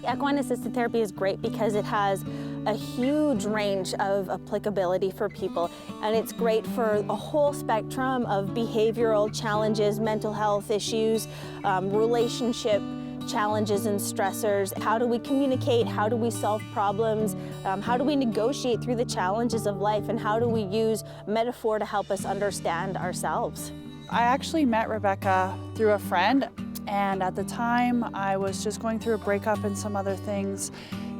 Equine Assisted Therapy is great because it has a huge range of applicability for people, and it's great for a whole spectrum of behavioral challenges, mental health issues, relationship challenges and stressors. How do we communicate? How do we solve problems? How do we negotiate through the challenges of life? And how do we use metaphor to help us understand ourselves? I actually met Rebecca through a friend, and at the time I was just going through a breakup and some other things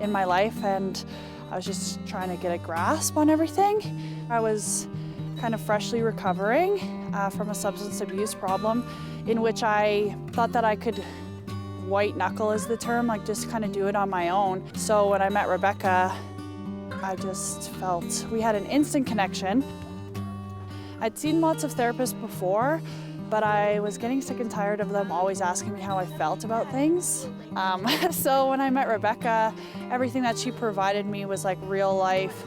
in my life, and I was just trying to get a grasp on everything. I was kind of freshly recovering from a substance abuse problem in which I thought that I could white knuckle is the term, like just kind of do it on my own. So when I met Rebecca, I just felt we had an instant connection. I'd seen lots of therapists before, but I was getting sick and tired of them always asking me how I felt about things. So when I met Rebecca, everything that she provided me was like real life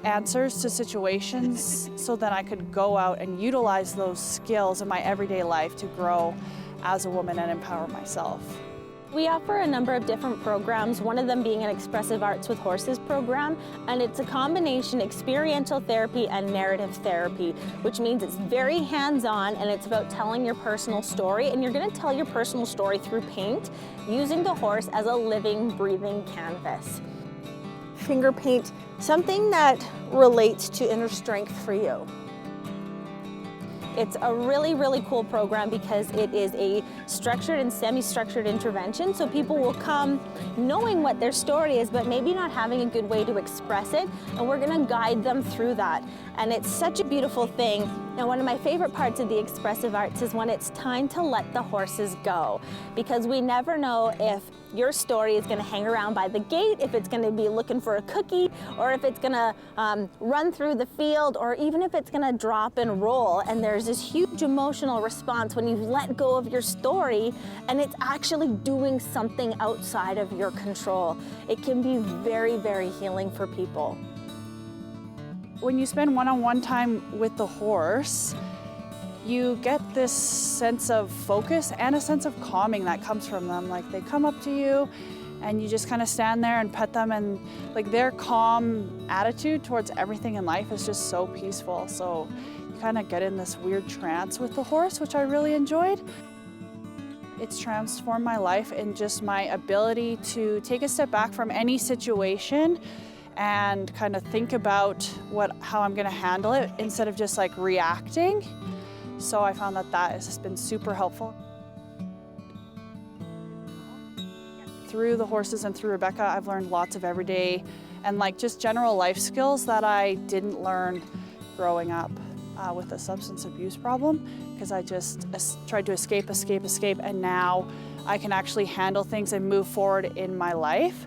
answers to situations so that I could go out and utilize those skills in my everyday life to grow as a woman and empower myself. We offer a number of different programs, one of them being an Expressive Arts with Horses program, and it's a combination experiential therapy and narrative therapy, which means it's very hands-on and it's about telling your personal story, and you're going to tell your personal story through paint, using the horse as a living, breathing canvas. Finger paint, something that relates to inner strength for you. It's a really, really cool program because it is a structured and semi-structured intervention. So people will come knowing what their story is, but maybe not having a good way to express it. And we're gonna guide them through that. And it's such a beautiful thing. And one of my favorite parts of the Expressive Arts is when it's time to let the horses go. Because we never know if your story is gonna hang around by the gate, if it's gonna be looking for a cookie, or if it's gonna run through the field, or even if it's gonna drop and roll. And there's this huge emotional response when you've let go of your story and it's actually doing something outside of your control. It can be very, very healing for people. When you spend one-on-one time with the horse, you get this sense of focus and a sense of calming that comes from them. Like they come up to you and you just kind of stand there and pet them, and like their calm attitude towards everything in life is just so peaceful. So you kind of get in this weird trance with the horse, which I really enjoyed. It's transformed my life in just my ability to take a step back from any situation and kind of think about how I'm gonna handle it instead of just like reacting. So I found that has just been super helpful. Through the horses and through Rebecca, I've learned lots of everyday and like just general life skills that I didn't learn growing up with a substance abuse problem, because I just tried to escape, and now I can actually handle things and move forward in my life.